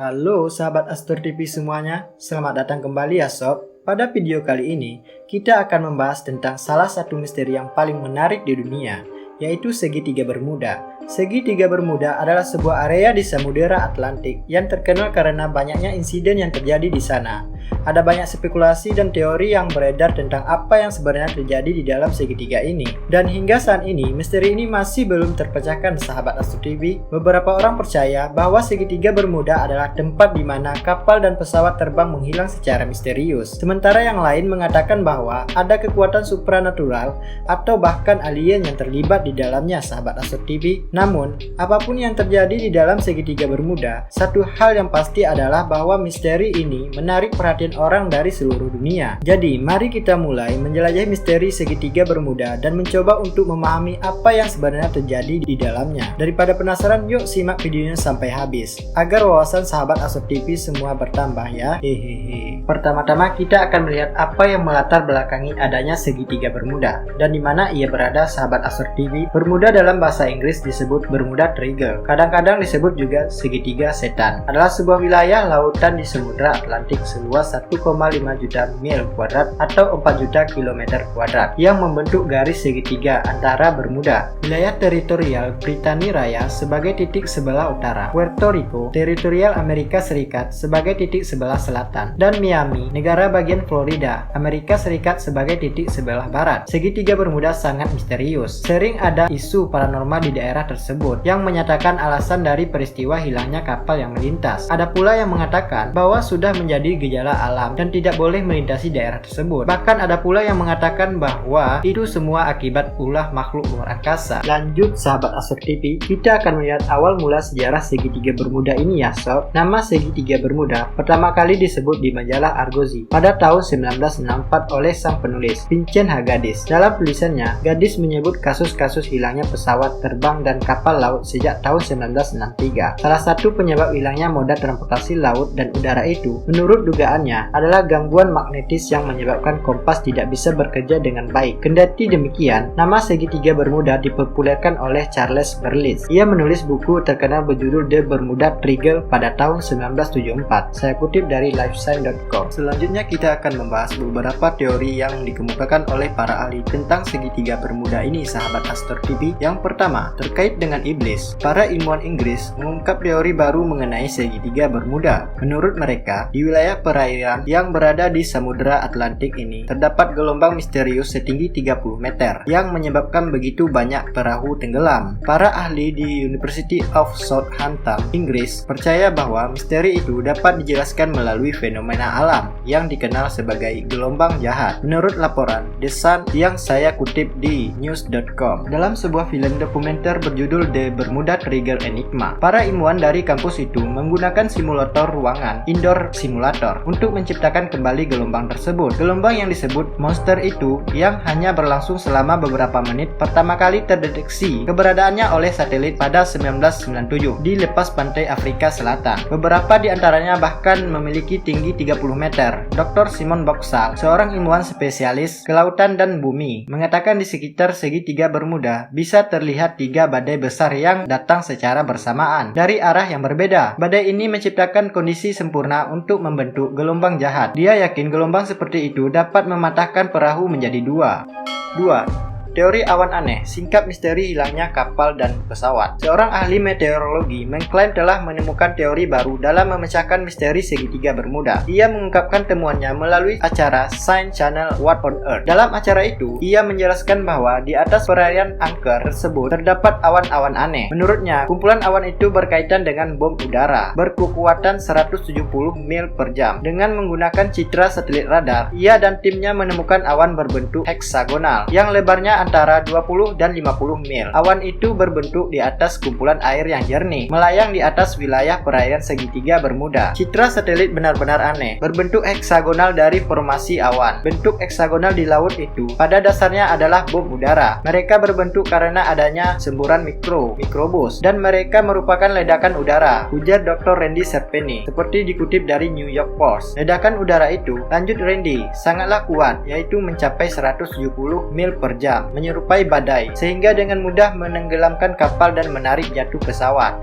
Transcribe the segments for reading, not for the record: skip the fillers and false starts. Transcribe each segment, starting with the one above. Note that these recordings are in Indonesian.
Halo sahabat Astor TV semuanya, selamat datang kembali ya sob. Pada video kali ini, kita akan membahas tentang salah satu misteri yang paling menarik di dunia, yaitu segitiga Bermuda. Segitiga Bermuda adalah sebuah area di Samudera Atlantik yang terkenal karena banyaknya insiden yang terjadi di sana. Ada banyak spekulasi dan teori yang beredar tentang apa yang sebenarnya terjadi di dalam segitiga ini. Dan hingga saat ini, misteri ini masih belum terpecahkan sahabat Astor TV. Beberapa orang percaya bahwa segitiga Bermuda adalah tempat di mana kapal dan pesawat terbang menghilang secara misterius. Sementara yang lain mengatakan bahwa ada kekuatan supranatural atau bahkan alien yang terlibat di dalamnya sahabat Astor TV. Namun, apapun yang terjadi di dalam segitiga Bermuda, satu hal yang pasti adalah bahwa misteri ini menarik perhatian orang dari seluruh dunia. Jadi, mari kita mulai menjelajahi misteri segitiga Bermuda dan mencoba untuk memahami apa yang sebenarnya terjadi di dalamnya. Daripada penasaran, yuk simak videonya sampai habis, agar wawasan sahabat Astor TV semua bertambah ya. Hehehe. Pertama-tama kita akan melihat apa yang melatar belakangi adanya segitiga Bermuda dan di mana ia berada sahabat Astor TV. Bermuda dalam bahasa Inggris disebut Bermuda Triangle. Kadang-kadang disebut juga segitiga setan. Adalah sebuah wilayah lautan di Samudra Atlantik seluas 1,5 juta mil kuadrat atau 4 juta kilometer kuadrat yang membentuk garis segitiga antara Bermuda, wilayah teritorial Britania Raya sebagai titik sebelah utara, Puerto Rico, teritorial Amerika Serikat sebagai titik sebelah selatan, dan Miami, negara bagian Florida, Amerika Serikat sebagai titik sebelah barat. Segitiga Bermuda sangat misterius. Sering ada isu paranormal di daerah tersebut yang menyatakan alasan dari peristiwa hilangnya kapal yang melintas. Ada pula yang mengatakan bahwa sudah menjadi gejala alam dan tidak boleh melintasi daerah tersebut. Bahkan ada pula yang mengatakan bahwa itu semua akibat ulah makhluk luar angkasa. Lanjut sahabat Astor TV, kita akan melihat awal mula sejarah segitiga Bermuda ini ya sob. Nama segitiga Bermuda pertama kali disebut di majalah Argosy pada tahun 1964 oleh sang penulis Vincent H. Gaddis. Dalam tulisannya, Gaddis menyebut kasus-kasus hilangnya pesawat terbang dan kapal laut sejak tahun 1963. Salah satu penyebab hilangnya moda transportasi laut dan udara itu, menurut dugaannya, adalah gangguan magnetis yang menyebabkan kompas tidak bisa bekerja dengan baik. Kendati demikian, nama segitiga Bermuda dipopulerkan oleh Charles Berlitz. Ia menulis buku terkenal berjudul The Bermuda Triangle pada tahun 1974. Saya kutip dari lifescience.com. Selanjutnya kita akan membahas beberapa teori yang dikemukakan oleh para ahli tentang segitiga Bermuda ini sahabat Astor TV. Yang pertama, terkait dengan iblis. Para ilmuwan Inggris mengungkap teori baru mengenai segitiga Bermuda. Menurut mereka, di wilayah perairan yang berada di Samudra Atlantik ini terdapat gelombang misterius setinggi 30 meter yang menyebabkan begitu banyak perahu tenggelam. Para ahli di University of Southampton, Inggris, percaya bahwa misteri itu dapat dijelaskan melalui fenomena alam yang dikenal sebagai gelombang jahat. Menurut laporan The Sun yang saya kutip di news.com, dalam sebuah film dokumenter berjudul The Bermuda Triangle Enigma, para ilmuwan dari kampus itu menggunakan simulator ruangan indoor simulator untuk menciptakan kembali gelombang tersebut. Gelombang yang disebut monster itu yang hanya berlangsung selama beberapa menit pertama kali terdeteksi keberadaannya oleh satelit pada 1997 di lepas pantai Afrika Selatan. Beberapa di antaranya bahkan memiliki tinggi 30 meter. Dr. Simon Boxall, seorang ilmuwan spesialis kelautan dan bumi, mengatakan di sekitar segitiga Bermuda bisa terlihat 3 badai besar yang datang secara bersamaan dari arah yang berbeda. Badai ini menciptakan kondisi sempurna untuk membentuk gelombang jahat. Dia yakin gelombang seperti itu dapat mematahkan perahu menjadi dua. Teori awan aneh, singkat misteri hilangnya kapal dan pesawat. Seorang ahli meteorologi mengklaim telah menemukan teori baru dalam memecahkan misteri segitiga Bermuda. Ia mengungkapkan temuannya melalui acara Science Channel What on Earth. Dalam acara itu, ia menjelaskan bahwa di atas perairan Anchor tersebut terdapat awan-awan aneh. Menurutnya, kumpulan awan itu berkaitan dengan bom udara berkekuatan 170 mil per jam. Dengan menggunakan citra satelit radar, ia dan timnya menemukan awan berbentuk heksagonal yang lebarnya antara 20 dan 50 mil. Awan itu berbentuk di atas kumpulan air yang jernih, melayang di atas wilayah perairan segitiga Bermuda. Citra satelit benar-benar aneh, berbentuk heksagonal dari formasi awan. Bentuk heksagonal di laut itu pada dasarnya adalah bom udara. Mereka berbentuk karena adanya semburan mikrobus, dan mereka merupakan ledakan udara, ujar Dr. Randy Serpeni, seperti dikutip dari New York Post. Ledakan udara itu, lanjut Randy, sangatlah kuat, yaitu mencapai 170 mil per jam, menyerupai badai, sehingga dengan mudah menenggelamkan kapal dan menarik jatuh pesawat.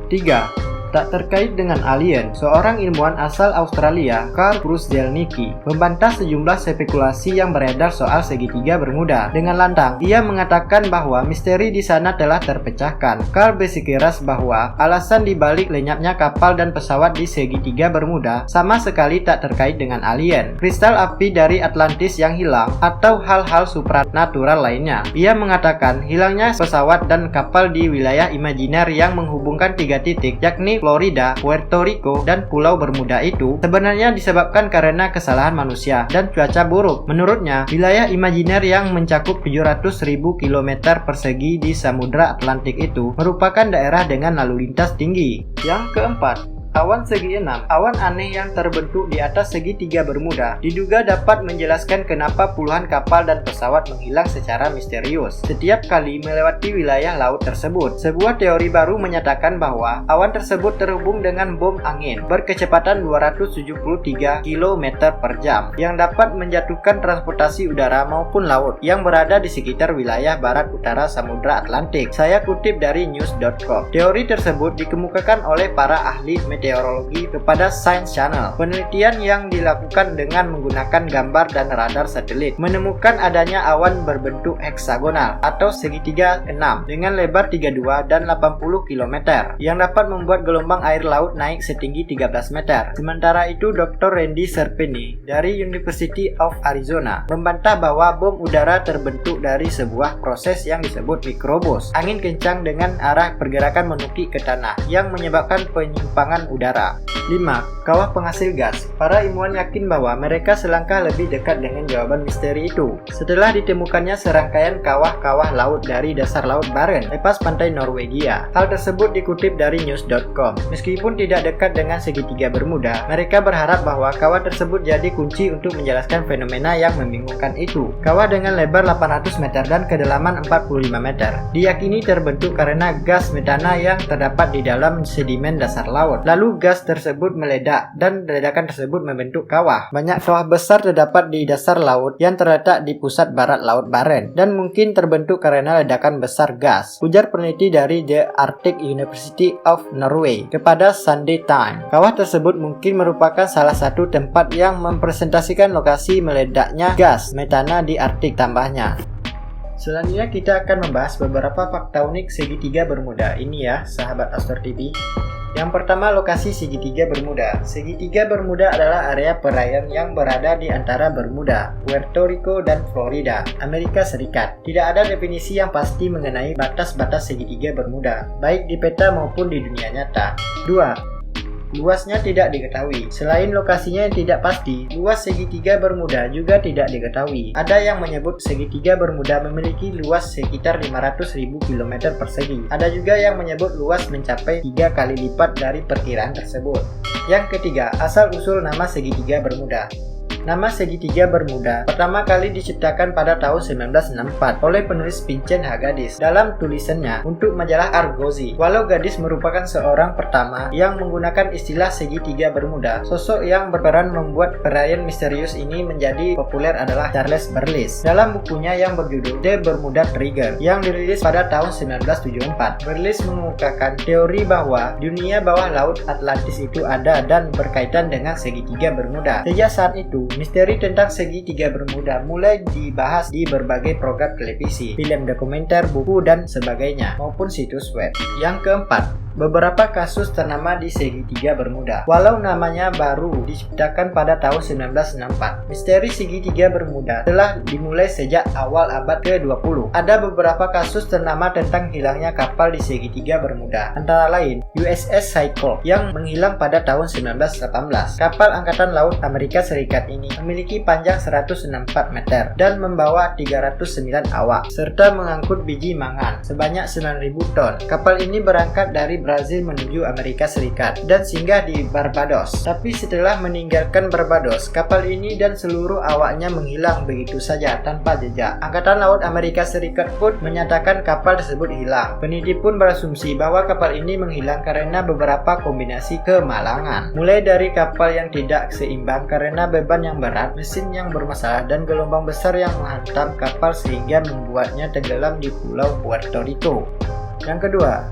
3. tak terkait dengan alien. Seorang ilmuwan asal Australia, Carl Kruszelnicki, membantah sejumlah spekulasi yang beredar soal segitiga Bermuda. Dengan lantang, ia mengatakan bahwa misteri di sana telah terpecahkan. Carl bersikeras bahwa alasan dibalik lenyapnya kapal dan pesawat di segitiga Bermuda sama sekali tak terkait dengan alien, kristal api dari Atlantis yang hilang, atau hal-hal supranatural lainnya. Ia mengatakan hilangnya pesawat dan kapal di wilayah imajiner yang menghubungkan 3 titik, yakni Florida, Puerto Rico, dan Pulau Bermuda itu sebenarnya disebabkan karena kesalahan manusia dan cuaca buruk. Menurutnya, wilayah imajiner yang mencakup 700.000 km persegi di Samudra Atlantik itu merupakan daerah dengan lalu lintas tinggi. Yang keempat, awan segi 6. Awan aneh yang terbentuk di atas segitiga Bermuda diduga dapat menjelaskan kenapa puluhan kapal dan pesawat menghilang secara misterius setiap kali melewati wilayah laut tersebut. Sebuah teori baru menyatakan bahwa awan tersebut terhubung dengan bom angin berkecepatan 273 km per jam yang dapat menjatuhkan transportasi udara maupun laut yang berada di sekitar wilayah barat utara Samudra Atlantik. Saya kutip dari news.com. Teori tersebut dikemukakan oleh para ahli meteorologi kepada Science Channel. Penelitian yang dilakukan dengan menggunakan gambar dan radar satelit menemukan adanya awan berbentuk heksagonal atau segitiga 6 dengan lebar 32 dan 80 km yang dapat membuat gelombang air laut naik setinggi 13 meter. Sementara itu, Dr. Randy Serpini dari University of Arizona membantah bahwa bom udara terbentuk dari sebuah proses yang disebut mikrobus, angin kencang dengan arah pergerakan menukik ke tanah yang menyebabkan penyimpangan udara. 5. Kawah penghasil gas. Para ilmuwan yakin bahwa mereka selangkah lebih dekat dengan jawaban misteri itu setelah ditemukannya serangkaian kawah-kawah laut dari dasar laut Barents lepas pantai Norwegia. Hal tersebut dikutip dari news.com. Meskipun tidak dekat dengan segitiga Bermuda, mereka berharap bahwa kawah tersebut jadi kunci untuk menjelaskan fenomena yang membingungkan itu. Kawah dengan lebar 800 meter dan kedalaman 45 meter diyakini terbentuk karena gas metana yang terdapat di dalam sedimen dasar laut. Lalu gas tersebut meledak dan ledakan tersebut membentuk kawah. Banyak kawah besar terdapat di dasar laut yang terletak di pusat barat laut Barents dan mungkin terbentuk karena ledakan besar gas, ujar peneliti dari The Arctic University of Norway kepada Sunday Times. Kawah tersebut mungkin merupakan salah satu tempat yang mempresentasikan lokasi meledaknya gas metana di Arktik, tambahnya. Selanjutnya kita akan membahas beberapa fakta unik segitiga Bermuda. Ini ya, sahabat Astor TV. Yang pertama, lokasi segitiga Bermuda. Segitiga Bermuda adalah area perairan yang berada di antara Bermuda, Puerto Rico, dan Florida, Amerika Serikat. Tidak ada definisi yang pasti mengenai batas-batas segitiga Bermuda, baik di peta maupun di dunia nyata. 2. Luasnya tidak diketahui. Selain lokasinya yang tidak pasti, luas segitiga Bermuda juga tidak diketahui. Ada yang menyebut segitiga Bermuda memiliki luas sekitar 500.000 km persegi. Ada juga yang menyebut luas mencapai 3 kali lipat dari perkiraan tersebut. Yang ketiga, asal-usul nama segitiga Bermuda. Nama segitiga Bermuda pertama kali diciptakan pada tahun 1964 oleh penulis Vincent H. Gaddis dalam tulisannya untuk majalah Argosy. Walau Gaddis merupakan seorang pertama yang menggunakan istilah segitiga Bermuda, sosok yang berperan membuat perayaan misterius ini menjadi populer adalah Charles Berlitz. Dalam bukunya yang berjudul The Bermuda Triangle yang dirilis pada tahun 1974, Berlitz mengemukakan teori bahwa dunia bawah laut Atlantis itu ada dan berkaitan dengan segitiga Bermuda. Sejak saat itu, misteri tentang segitiga Bermuda mulai dibahas di berbagai program televisi, film dokumenter, buku, dan sebagainya, maupun situs web. Yang keempat, beberapa kasus ternama di segitiga Bermuda. Walau namanya baru diciptakan pada tahun 1964, misteri segitiga Bermuda telah dimulai sejak awal abad ke-20. Ada beberapa kasus ternama tentang hilangnya kapal di segitiga Bermuda, antara lain USS Cyclops yang menghilang pada tahun 1918. Kapal Angkatan Laut Amerika Serikat ini memiliki panjang 164 meter dan membawa 309 awak, serta mengangkut biji mangan sebanyak 9.000 ton. Kapal ini berangkat dari Brazil menuju Amerika Serikat dan singgah di Barbados. Tapi setelah meninggalkan Barbados, kapal ini dan seluruh awaknya menghilang begitu saja tanpa jejak. Angkatan Laut Amerika Serikat pun menyatakan kapal tersebut hilang. Peneliti pun berasumsi bahwa kapal ini menghilang karena beberapa kombinasi kemalangan, mulai dari kapal yang tidak seimbang karena beban yang berat, mesin yang bermasalah, dan gelombang besar yang menghantam kapal sehingga membuatnya tenggelam di Pulau Puerto Rico. Yang kedua,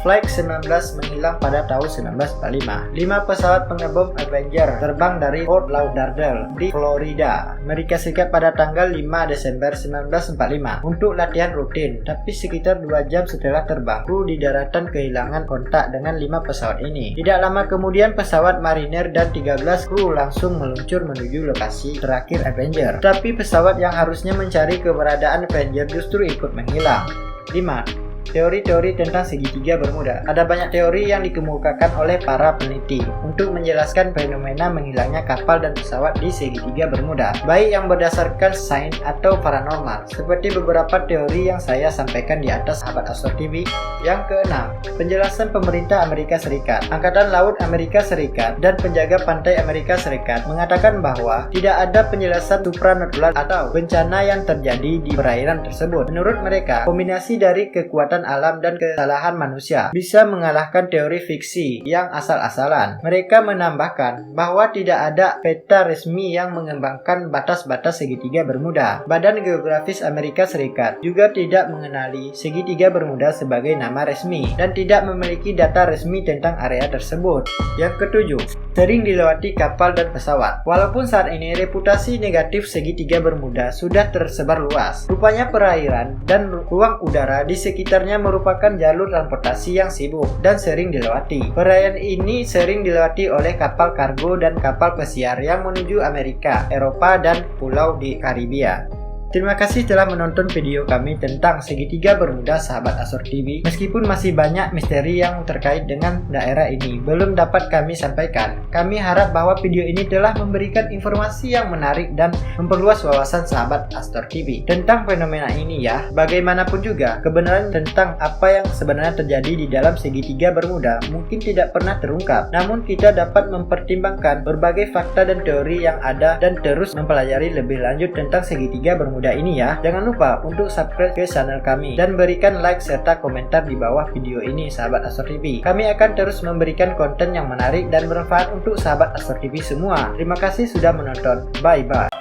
Flight 19 menghilang pada tahun 1945. 5 pesawat pengebom Avenger terbang dari Fort Lauderdale di Florida, Amerika Serikat pada tanggal 5 Desember 1945 untuk latihan rutin, tapi sekitar 2 jam setelah terbang, kru di daratan kehilangan kontak dengan 5 pesawat ini. Tidak lama kemudian pesawat Mariner dan 13 kru langsung meluncur menuju lokasi terakhir Avenger, tapi pesawat yang harusnya mencari keberadaan Avenger justru ikut menghilang. 5. Teori-teori tentang segitiga Bermuda. Ada banyak teori yang dikemukakan oleh para peneliti untuk menjelaskan fenomena menghilangnya kapal dan pesawat di segitiga Bermuda, baik yang berdasarkan sains atau paranormal, seperti beberapa teori yang saya sampaikan di atas, sahabat Astro TV. Yang keenam, penjelasan pemerintah Amerika Serikat. Angkatan Laut Amerika Serikat dan penjaga pantai Amerika Serikat mengatakan bahwa tidak ada penjelasan supranatural atau bencana yang terjadi di perairan tersebut. Menurut mereka, kombinasi dari kekuatan alam dan kesalahan manusia bisa mengalahkan teori fiksi yang asal-asalan. Mereka menambahkan bahwa tidak ada peta resmi yang mengembangkan batas-batas segitiga Bermuda. Badan Geografis Amerika Serikat juga tidak mengenali segitiga Bermuda sebagai nama resmi dan tidak memiliki data resmi tentang area tersebut. Yang ketujuh, sering dilewati kapal dan pesawat. Walaupun saat ini reputasi negatif segitiga Bermuda sudah tersebar luas, rupanya perairan dan ruang udara di sekitarnya merupakan jalur transportasi yang sibuk dan sering dilewati. Perairan ini sering dilewati oleh kapal kargo dan kapal pesiar yang menuju Amerika, Eropa, dan pulau di Karibia. Terima kasih telah menonton video kami tentang segitiga Bermuda, sahabat Astro TV. Meskipun masih banyak misteri yang terkait dengan daerah ini belum dapat kami sampaikan, kami harap bahwa video ini telah memberikan informasi yang menarik dan memperluas wawasan sahabat Astro TV tentang fenomena ini ya. Bagaimanapun juga, kebenaran tentang apa yang sebenarnya terjadi di dalam segitiga Bermuda mungkin tidak pernah terungkap. Namun kita dapat mempertimbangkan berbagai fakta dan teori yang ada dan terus mempelajari lebih lanjut tentang segitiga Bermuda ini ya. Jangan lupa untuk subscribe ke channel kami dan berikan like serta komentar di bawah video ini, sahabat Astro TV. Kami akan terus memberikan konten yang menarik dan bermanfaat untuk sahabat Astro TV semua. Terima kasih sudah menonton. Bye bye.